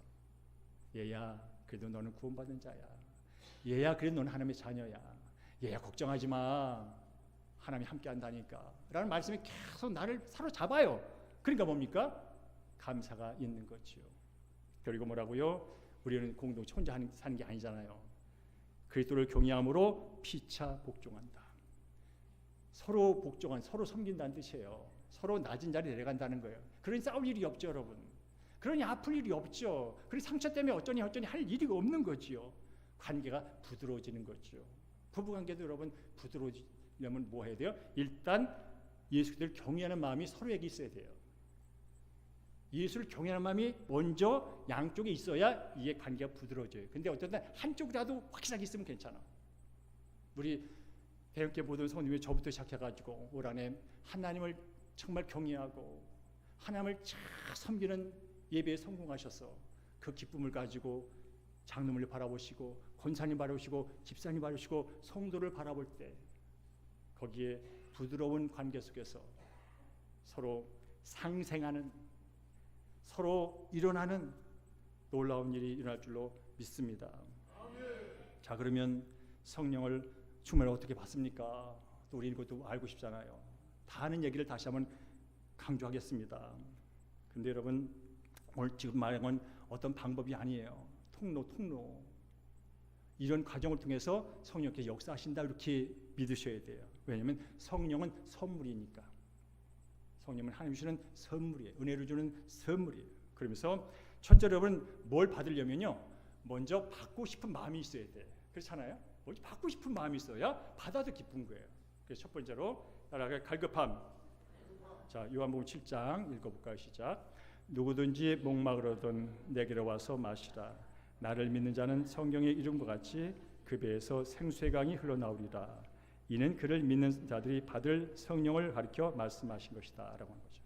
얘야, 그래도 너는 구원받은 자야. 얘야, 그래도 너는 하나님의 자녀야. 얘야, 걱정하지 마. 하나님이 함께 한다니까. 라는 말씀이 계속 나를 사로잡아요. 그러니까 뭡니까? 감사가 있는 거죠. 그리고 뭐라고요? 우리는 공동체 혼자 사는 게 아니잖아요. 그리스도를 경외함으로 피차 복종한다. 서로 복종한, 서로 섬긴다는 뜻이에요. 서로 낮은 자리에 내려간다는 거예요. 그러니 싸울 일이 없죠, 여러분. 그러니 아플 일이 없죠. 그러니 상처 때문에 어쩌니 할 일이 없는 거지요. 관계가 부드러워지는 거죠. 부부관계도 여러분 부드러워지려면 뭐 해야 돼요? 일단 예수 그리스도를 경외하는 마음이 서로에게 있어야 돼요. 예수를 경외하는 마음이 먼저 양쪽에 있어야 이게 관계가 부드러워져요. 근데 어떤 때 한쪽이라도 확실하게 있으면 괜찮아. 우리 대형교회 모든 성도님이 저부터 시작해가지고 올 한해 하나님을 정말 경외하고 하나님을 잘 섬기는 예배에 성공하셔서 그 기쁨을 가지고 장로님을 바라보시고 권사님 바라보시고 집사님 바라보시고 성도를 바라볼 때 거기에 부드러운 관계 속에서 서로 상생하는, 서로 일어나는 놀라운 일이 일어날 줄로 믿습니다. 자, 그러면 성령을 충만을 어떻게 받습니까? 또 우리 이것도 알고 싶잖아요. 다 아는 얘기를 다시 한번 강조하겠습니다. 근데 여러분, 오늘 지금 말한 건 어떤 방법이 아니에요. 통로 이런 과정을 통해서 성령께서 역사하신다, 이렇게 믿으셔야 돼요. 왜냐하면 성령은 선물이니까. 성령은 하나님 주시는 선물이에요. 은혜를 주는 선물이에요. 그러면서 첫째로 여러분 뭘 받으려면요, 먼저 받고 싶은 마음이 있어야 돼. 그렇잖아요? 먼저 받고 싶은 마음이 있어야 받아도 기쁜 거예요. 그래서 첫 번째로 따라가 갈급함. 자, 요한복음 7장 읽어볼까요? 시작. 누구든지 목마르거든 내게로 와서 마시라. 나를 믿는 자는 성경의 이름과 같이 그 배에서 생수의 강이 흘러나오리라. 이는 그를 믿는 자들이 받을 성령을 가리켜 말씀하신 것이다 라고 하는 거죠.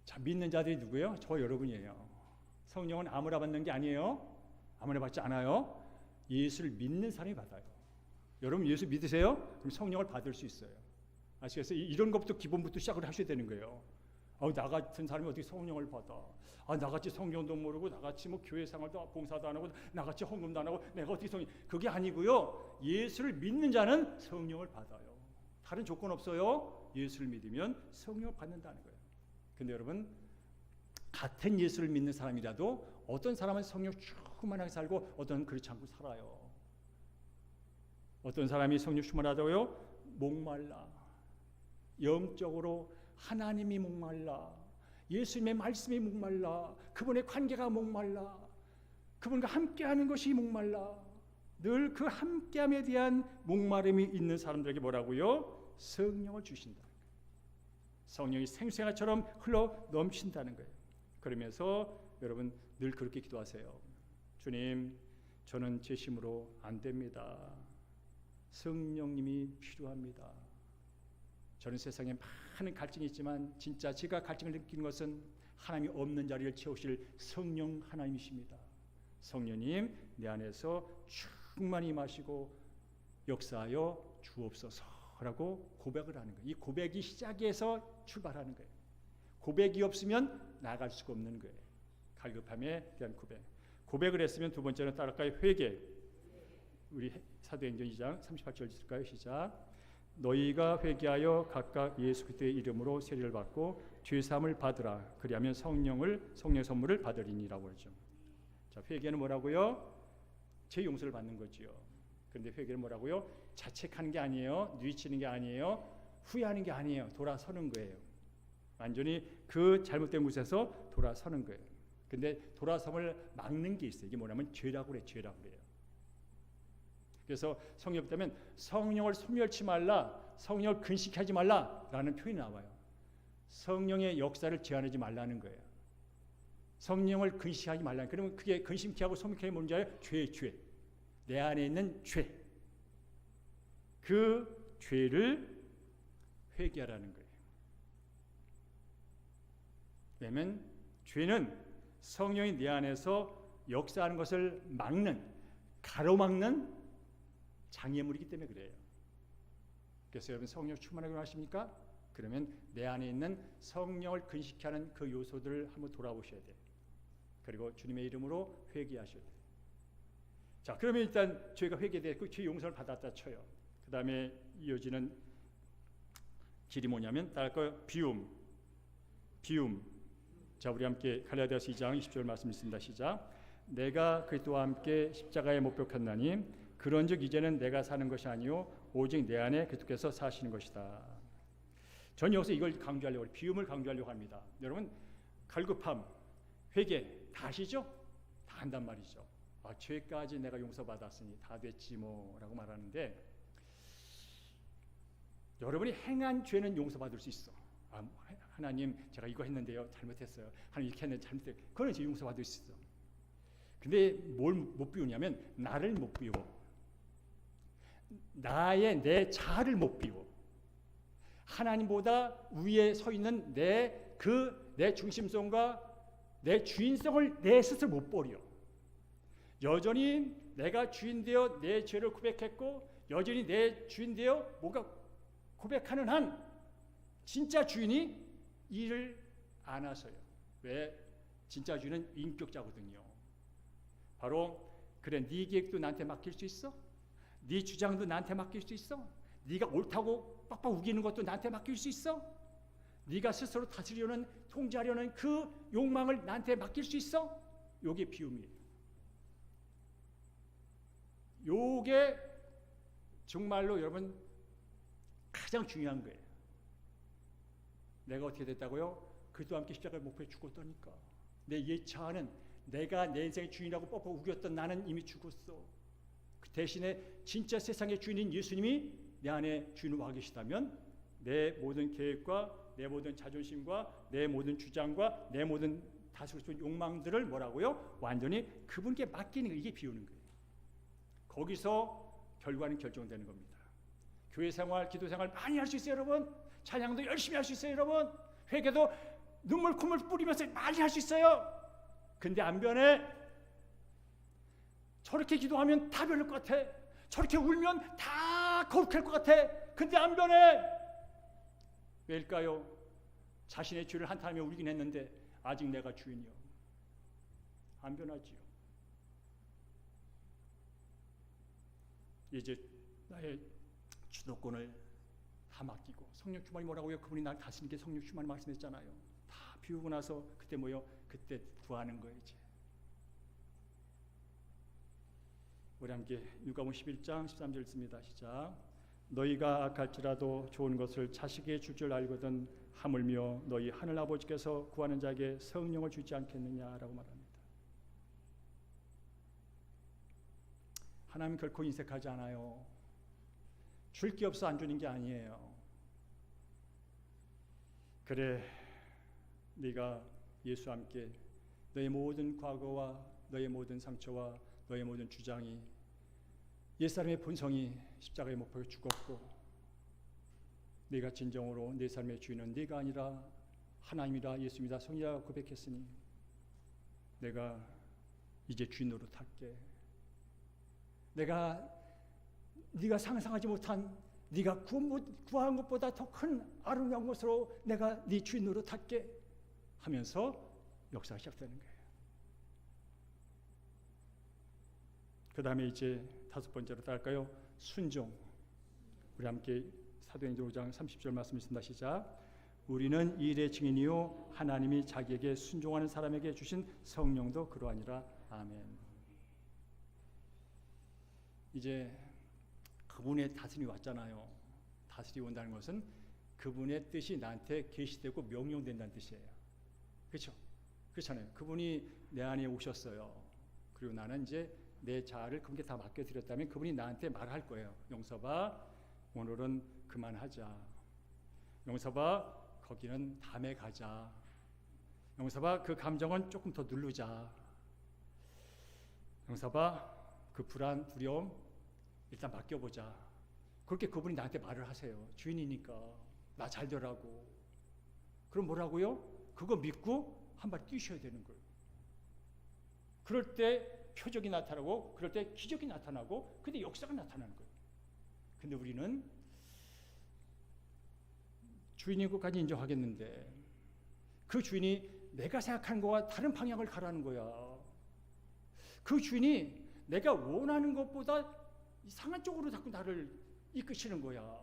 자, 믿는 자들이 누구예요? 저 여러분이에요. 성령은 아무나 받는 게 아니에요. 아무나 받지 않아요. 예수를 믿는 사람이 받아요. 여러분 예수 믿으세요? 그럼 성령을 받을 수 있어요. 아시겠어요? 이런 것부터 기본부터 시작을 하셔야 되는 거예요. 나 같은 사람이 어떻게 성령을 받아? 나같이 성경도 모르고 나같이 뭐 교회 생활도 봉사도 안 하고 나같이 헌금도 안 하고 내가 어떻게 성령? 그게 아니고요. 예수를 믿는 자는 성령을 받아요. 다른 조건 없어요. 예수를 믿으면 성령을 받는다는 거예요. 근데 여러분 같은 예수를 믿는 사람이라도 어떤 사람은 성령 충만하게 살고 어떤 그렇지 않고 살아요. 어떤 사람이 성령 충만하다고요? 목말라. 영적으로 하나님이 목말라. 예수님의 말씀이 목말라. 그분의 관계가 목말라. 그분과 함께하는 것이 목말라. 늘 그 함께함에 대한 목마름이 있는 사람들에게 뭐라고요? 성령을 주신다. 성령이 생수강처럼 흘러 넘친다는 거예요. 그러면서 여러분 늘 그렇게 기도하세요. 주님, 저는 제 힘으로 안 됩니다. 성령님이 필요합니다. 저는 세상에 많은 갈증이 있지만 진짜 제가 갈증을 느끼는 것은 하나님이 없는 자리를 채우실 성령 하나님이십니다. 성령님 내 안에서 충만히 임하시고 역사하여 주옵소서라고 고백을 하는 거예요. 이 고백이 시작에서 출발하는 거예요. 고백이 없으면 나아갈 수가 없는 거예요. 갈급함에 대한 고백. 고백을 했으면 두 번째는 따라갈까요? 회개. 우리 사도행전 2장 38절 읽을까요? 시작. 너희가 회개하여 각각 예수 그리스도의 이름으로 세례를 받고 죄 사함을 받으라. 그리하면 성령의 선물을 받으리니라고 하죠. 자, 회개는 뭐라고요? 죄 용서를 받는 거지요. 그런데 회개는 뭐라고요? 자책하는 게 아니에요. 뉘치는 게 아니에요. 후회하는 게 아니에요. 돌아서는 거예요. 완전히 그 잘못된 곳에서 돌아서는 거예요. 근데 돌아섬을 막는 게 있어요. 이게 뭐냐면 죄라고 그래요. 죄라고 그래요. 그래서 성경에 보면 성령을 소멸치 말라, 성령을 근식하지 말라라는 표현이 나와요. 성령의 역사를 제한하지 말라는 거예요. 성령을 근식하지 말라. 그러면 그게 근심케 하고 소멸케 하는 뭔지 알아요? 죄. 내 안에 있는 죄. 그 죄를 회개하라는 거예요. 왜냐하면 죄는 성령이 내 안에서 역사하는 것을 막는, 가로막는 장애물이기 때문에 그래요. 그래서 여러분 성령 충만하게 하십니까? 그러면 내 안에 있는 성령을 근식케 하는 그 요소들을 한번 돌아보셔야 돼요. 그리고 주님의 이름으로 회개하셔야 돼요. 자, 그러면 일단 죄가 회개됐고 죄 용서를 받았다 쳐요. 그 다음에 이어지는 길이 뭐냐면 따를까요? 비움. 자, 우리 함께 갈라디아서 2장 20절 말씀 있습니다. 시작. 내가 그리스도와 함께 십자가에 못 박혔나니 그런즉 이제는 내가 사는 것이 아니요 오직 내 안에 그리스도께서 사시는 것이다. 전 여기서 이걸 강조하려고 비움을 강조하려고 합니다. 여러분 갈급함, 회개 다 아시죠? 다 한단 말이죠. 죄까지 내가 용서받았으니 다 됐지 뭐라고 말하는데 여러분이 행한 죄는 용서받을 수 있어. 하나님 제가 이거 했는데요 잘못했어요. 하나님 이렇게 했는데 잘못했어요. 그건 이제 용서받을 수 있어. 근데 뭘 못 비우냐면 나를 못 비워. 내 자아를 못 비워. 하나님보다 위에 서 있는 내 중심성과 내 주인성을 내 스스로 못 버려. 여전히 내가 주인 되어 내 죄를 고백했고 여전히 내 주인 되어 뭔가 고백하는 한 진짜 주인이 일을 안 하셔요. 왜? 진짜 주인은 인격자거든요. 바로 그래 네 계획도 나한테 맡길 수 있어? 네 주장도 나한테 맡길 수 있어? 네가 옳다고 빡빡 우기는 것도 나한테 맡길 수 있어? 네가 스스로 다스리려는 통제하려는 그 욕망을 나한테 맡길 수 있어? 요게 비움이에요. 요게 정말로 여러분 가장 중요한 거예요. 내가 어떻게 됐다고요? 그리스도와 함께 십자가의 목표에 죽었다니까. 내 옛 자아는 내가 내 인생의 주인이라고 뻔뻔 우겼던 나는 이미 죽었어. 그 대신에 진짜 세상의 주인인 예수님이 내 안에 주인으로 와 계시다면 내 모든 계획과 내 모든 자존심과 내 모든 주장과 내 모든 다스리는 욕망들을 뭐라고요? 완전히 그분께 맡기는 거, 이게 비우는 거예요. 거기서 결과는 결정되는 겁니다. 교회 생활, 기도 생활 많이 할 수 있어요, 여러분. 찬양도 열심히 할 수 있어요, 여러분. 회개도 눈물 콧물 뿌리면서 많이 할 수 있어요. 근데 안 변해. 저렇게 기도하면 다 변할 것 같아. 저렇게 울면 다 거룩할 것 같아. 근데 안 변해. 왜일까요? 자신의 죄를 한탄하며 울긴 했는데 아직 내가 주인이요. 안 변하지요. 이제 나의 주도권을 다 맡기고, 성령 충만이 뭐라고요? 그분이 날 다스리는 게 성령 충만이 말씀했잖아요. 다 비우고 나서 그때 뭐요? 그때 구하는 거예요. 이제 우리 함께 누가복음 11장 13절 읽습니다. 시작. 너희가 악할지라도 좋은 것을 자식에게 줄 줄 알거든 하물며 너희 하늘 아버지께서 구하는 자에게 성령을 주지 않겠느냐라고 말합니다. 하나님 결코 인색하지 않아요. 줄 게 없어 안 주는 게 아니에요. 그래, 네가 예수와 함께 너의 모든 과거와 너의 모든 상처와 너의 모든 주장이 옛사람의 본성이 십자가의 못 박혀 죽었고, 네가 진정으로 내 삶의 주인은 네가 아니라 하나님이라 예수입니다 성이라 고백했으니 내가 이제 주인 노릇할게. 내가 네가 상상하지 못한, 네가 구한 것보다 더 큰 아름다운 것으로 내가 네 주인 노릇할게 하면서 역사가 시작되는 거예요. 그 다음에 이제 다섯 번째로 따를까요? 순종. 우리 함께 사도행전 5장 30절 말씀 있습니다. 시작. 우리는 이 일의 증인이요 하나님이 자기에게 순종하는 사람에게 주신 성령도 그러하니라. 아멘. 이제 그분의 다스림이 왔잖아요. 다스림이 온다는 것은 그분의 뜻이 나한테 계시되고 명령된다는 뜻이에요. 그렇죠? 그렇잖아요. 그분이 내 안에 오셨어요. 그리고 나는 이제 내 자아를 그분께 다 맡겨드렸다면 그분이 나한테 말할 거예요. 용서봐, 오늘은 그만하자. 용서봐, 거기는 다음에 가자. 용서봐, 그 감정은 조금 더 누르자. 용서봐, 그 불안, 두려움 일단 맡겨보자. 그렇게 그분이 나한테 말을 하세요. 주인이니까 나 잘 되라고. 그럼 뭐라고요? 그거 믿고 한 발 뛰셔야 되는 거예요. 그럴 때 표적이 나타나고, 그럴 때 기적이 나타나고, 근데 역사가 나타나는 거예요. 근데 우리는 주인인 것까지 인정하겠는데 그 주인이 내가 생각하는 것과 다른 방향을 가라는 거야. 그 주인이 내가 원하는 것보다 이상한 쪽으로 자꾸 나를 이끄시는 거야.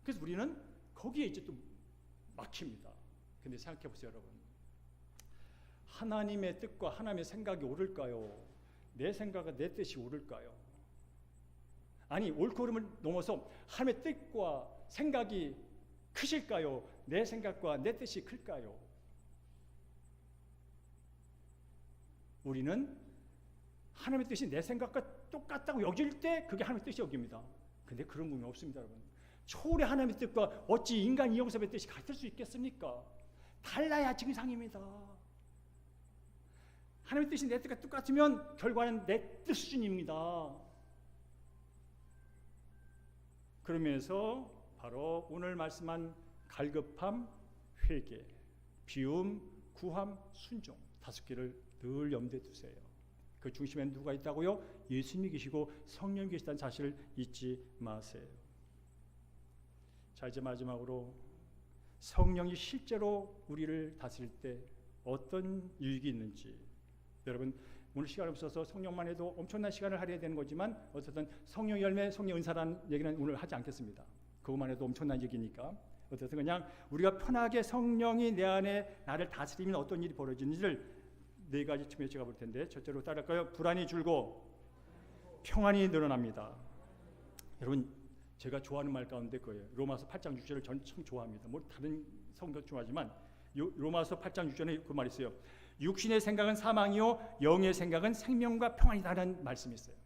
그래서 우리는 거기에 이제 또 막힙니다. 근데 생각해 보세요, 여러분. 하나님의 뜻과 하나님의 생각이 옳을까요? 내 생각과 내 뜻이 옳을까요? 아니, 옳고 그름을 넘어서 하나님의 뜻과 생각이 크실까요? 내 생각과 내 뜻이 클까요? 우리는 하나님의 뜻이 내 생각과 똑같다고 여길 때 그게 하나님의 뜻이 여깁니다. 근데 그런 부분이 없습니다, 여러분. 초월의 하나님의 뜻과 어찌 인간 이영섭의 뜻이 같을 수 있겠습니까? 달라야 정상입니다. 하나님의 뜻이 내 뜻과 똑같으면 결과는 내 뜻 수준입니다. 그러면서 바로 오늘 말씀한 갈급함, 회개, 비움, 구함, 순종 다섯 개를 늘 염두에 두세요. 그 중심에 누가 있다고요? 예수님이 계시고 성령이 계시다는 사실을 잊지 마세요. 자, 이제 마지막으로 성령이 실제로 우리를 다스릴 때 어떤 유익이 있는지, 여러분 오늘 시간 없어서 성령만 해도 엄청난 시간을 할애해야 되는 거지만 어쨌든 성령 열매, 성령 은사라는 얘기는 오늘 하지 않겠습니다. 그것만 해도 엄청난 얘기니까 어쨌든 그냥 우리가 편하게 성령이 내 안에 나를 다스리면 어떤 일이 벌어지는지를 네 가지 측면에 제가 볼 텐데, 첫째로 따를까요? 불안이 줄고 평안이 늘어납니다. 여러분 제가 좋아하는 말 가운데 거예요. 로마서 8장 6절을 전 참 좋아합니다. 뭐 다른 성경 좋아하지만 로마서 8장 6절에 그 말이 있어요. 육신의 생각은 사망이요 영의 생각은 생명과 평안이다라는 말씀이 있어요.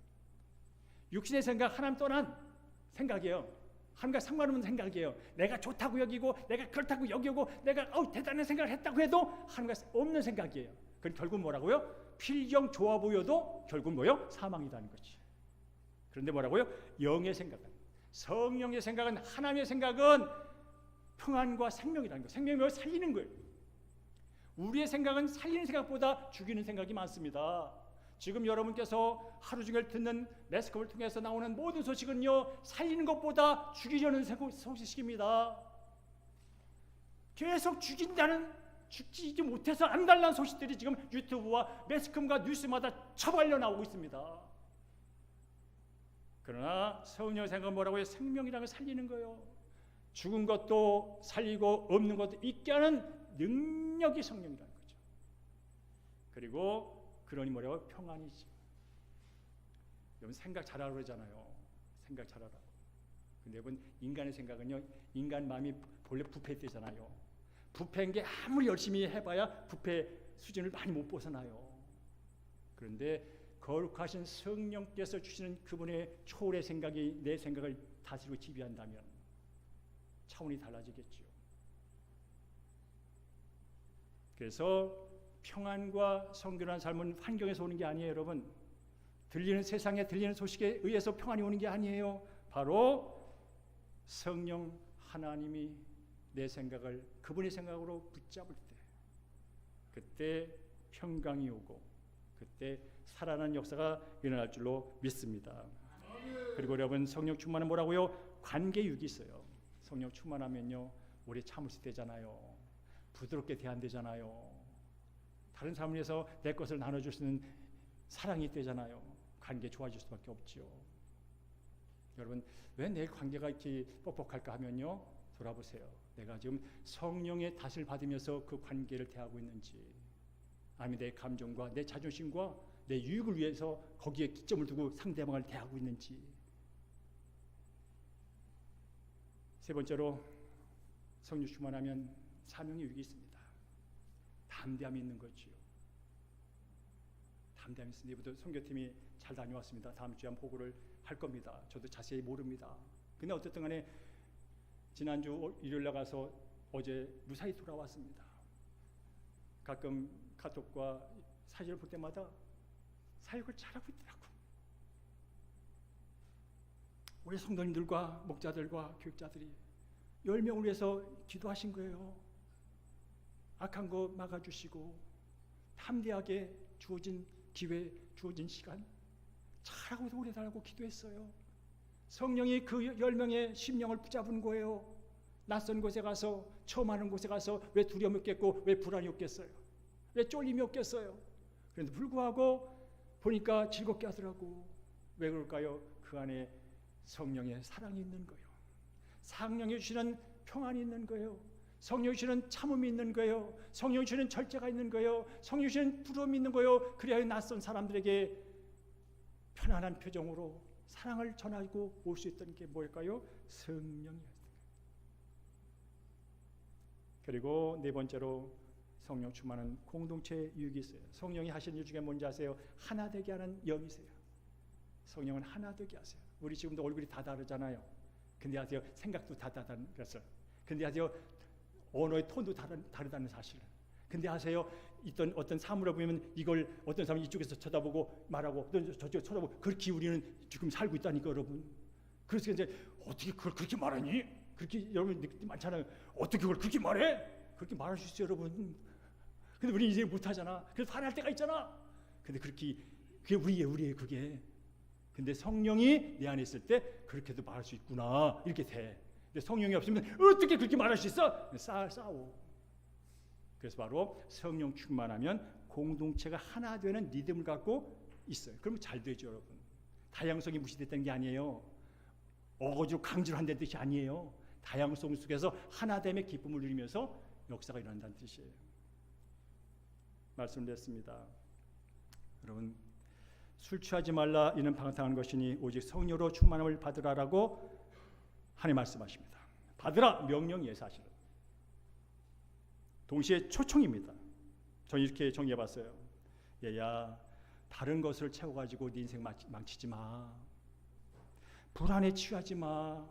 육신의 생각 하나님 떠난 생각이에요. 하나님과 상관없는 생각이에요. 내가 좋다고 여기고 내가 그렇다고 여기고 내가 대단한 생각을 했다고 해도 하나님과 없는 생각이에요. 그건 결국 뭐라고요? 필경 좋아 보여도 결국 뭐요? 사망이라는 거지. 그런데 뭐라고요? 영의 생각은, 성령의 생각은, 하나님의 생각은 평안과 생명이라는 거예요. 생명을 살리는 거예요. 우리의 생각은 살리는 생각보다 죽이는 생각이 많습니다. 지금 여러분께서 하루 종일 듣는 매스컴을 통해서 나오는 모든 소식은요, 살리는 것보다 죽이려는 소식입니다. 계속 죽이지 못해서 안달난 소식들이 지금 유튜브와 매스컴과 뉴스마다 처발려 나오고 있습니다. 그러나 성령의 생각은 뭐라고 해요? 생명이라는 걸 살리는 거예요. 죽은 것도 살리고 없는 것도 있게 하는 능력이 성령이라는 거죠. 그리고 그러니 뭐라고? 평안이지. 여러분 생각 잘하라고 그러잖아요. 생각 잘하라고. 근데 여러분 인간의 생각은요, 인간 마음이 본래 부패되잖아요. 부패인 게 아무리 열심히 해봐야 부패 수준을 많이 못 벗어나요. 그런데 거룩하신 성령께서 주시는 그분의 초월의 생각이 내 생각을 다스리고 지배한다면 차원이 달라지겠죠. 그래서 평안과 성결한 삶은 환경에서 오는 게 아니에요, 여러분. 들리는 세상에 들리는 소식에 의해서 평안이 오는 게 아니에요. 바로 성령 하나님이 내 생각을 그분의 생각으로 붙잡을 때, 그때 평강이 오고 그때 살아나는 역사가 일어날 줄로 믿습니다. 그리고 여러분 성령 충만은 뭐라고요? 관계육이 있어요. 성령 충만하면요 오래 참을 수 있대잖아요. 부드럽게 대한대잖아요. 다른 사람을 위해서 내 것을 나눠줄 수 있는 사랑이 있대잖아요. 관계 좋아질 수밖에 없죠. 여러분 왜 내 관계가 이렇게 뻑뻑할까 하면요, 돌아보세요. 내가 지금 성령의 탓을 받으면서 그 관계를 대하고 있는지, 아니면 내 감정과 내 자존심과 내 유익을 위해서 거기에 기점을 두고 상대방을 대하고 있는지. 세 번째로 성령 충만하면 사명의 유익이 있습니다. 담대함이 있는 거지요. 담대함이 있습니다. 이번에 선교팀이 잘 다녀왔습니다. 다음 주에 한번 보고를 할 겁니다. 저도 자세히 모릅니다. 근데 어쨌든 간에 지난주 일요일 나가서 어제 무사히 돌아왔습니다. 가끔 카톡과 사진을 볼 때마다 사역을 잘하고 있더라고. 우리 성도님들과 목자들과 교육자들이 10명을 위해서 기도하신 거예요. 악한 거 막아주시고 담대하게 주어진 기회, 주어진 시간 잘하고 오래 살고 기도했어요. 성령이 그 10명의 심령을 붙잡은 거예요. 낯선 곳에 가서, 처음 하는 곳에 가서 왜 두려움이 없겠고 왜 불안이 없겠어요? 왜 쫄림이 없겠어요? 그런데 불구하고 보니까 즐겁게 하더라고. 왜 그럴까요? 그 안에 성령의 사랑이 있는 거예요. 성령이 주시는 평안이 있는 거예요. 성령이 주시는 참음이 있는 거예요. 성령이 주시는 절제가 있는 거예요. 성령이 주시는 부러움이 있는 거예요. 그래야 낯선 사람들에게 편안한 표정으로 사랑을 전하고 올 수 있던 게 뭘까요? 성령이었어요. 그리고 네 번째로 성령 충만은 공동체 유익이 있어요. 성령이 하시는 일 중에 뭔지 아세요? 하나 되게 하는 영이세요. 성령은 하나 되게 하세요. 우리 지금도 얼굴이 다 다르잖아요. 근데 아세요? 생각도 다 다르겠어요. 근데 아세요? 언어의 톤도 다르다는 사실을. 근데 아세요? 어떤 사물을 보면 이걸 어떤 사람이 이쪽에서 쳐다보고 말하고 어떤 저쪽에 쳐다보고 그렇게 우리는 지금 살고 있다니까 여러분. 그래서 이제 어떻게 그걸 그렇게 말하니? 그렇게 여러분 느낌 많잖아요. 어떻게 그걸 그렇게 말해? 그렇게 말할 수 있어요 여러분. 근데 우리 이제 못하잖아. 그래서 화날 때가 있잖아. 근데 그게 우리의 그게. 근데 성령이 내 안에 있을 때 그렇게도 말할 수 있구나 이렇게 돼. 근데 성령이 없으면 어떻게 그렇게 말할 수 있어? 싸워. 그래서 바로 성령 충만하면 공동체가 하나 되는 리듬을 갖고 있어요. 그러면 잘 되죠 여러분. 다양성이 무시됐다는 게 아니에요. 어거지로 강제로 한다는 뜻이 아니에요. 다양성 속에서 하나됨의 기쁨을 누리면서 역사가 일어난다는 뜻이에요. 말씀드렸습니다. 여러분 술 취하지 말라 이는 방탕한 것이니 오직 성령으로 충만함을 받으라라고 하나님 말씀하십니다. 받으라 명령이에요 사실은. 동시에 초청입니다. 저는 이렇게 정리해봤어요. 얘야, 다른 것을 채워가지고 네 인생 망치지 마. 불안에 취하지 마.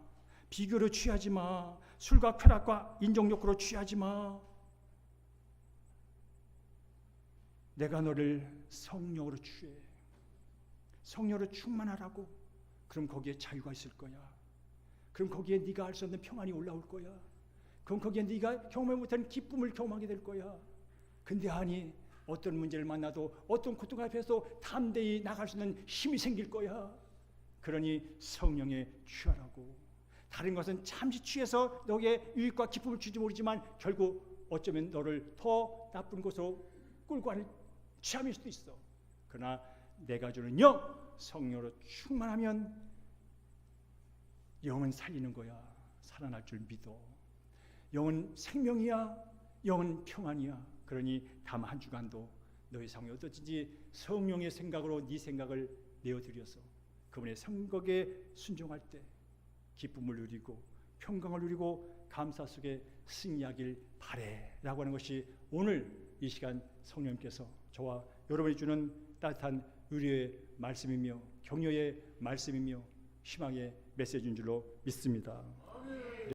비교로 취하지 마. 술과 쾌락과 인정욕구로 취하지 마. 내가 너를 성령으로 취해. 성령으로 충만하라고. 그럼 거기에 자유가 있을 거야. 그럼 거기에 네가 알 수 없는 평안이 올라올 거야. 그럼 거기에 네가 경험해 못한 기쁨을 경험하게 될 거야. 근데 아니, 어떤 문제를 만나도 어떤 고통 앞에서 담대히 나갈 수 있는 힘이 생길 거야. 그러니 성령에 취하라고. 다른 것은 잠시 취해서 너에게 유익과 기쁨을 줄지 모르지만 결국 어쩌면 너를 더 나쁜 곳으로 끌고 가는 취함일 수도 있어. 그러나 내가 주는 영, 성령으로 충만하면 영은 살리는 거야. 살아날 줄 믿어. 영은 생명이야. 영은 평안이야. 그러니 다음 한 주간도 너의 삶이 어떠든지 성령의 생각으로 네 생각을 내어드려서 그분의 생각에 순종할 때 기쁨을 누리고 평강을 누리고 감사 속에 승리하길 바래라고 하는 것이 오늘 이 시간 성령님께서 저와 여러분이 주는 따뜻한 의뢰의 말씀이며 격려의 말씀이며 희망의 메시지인 줄로 믿습니다.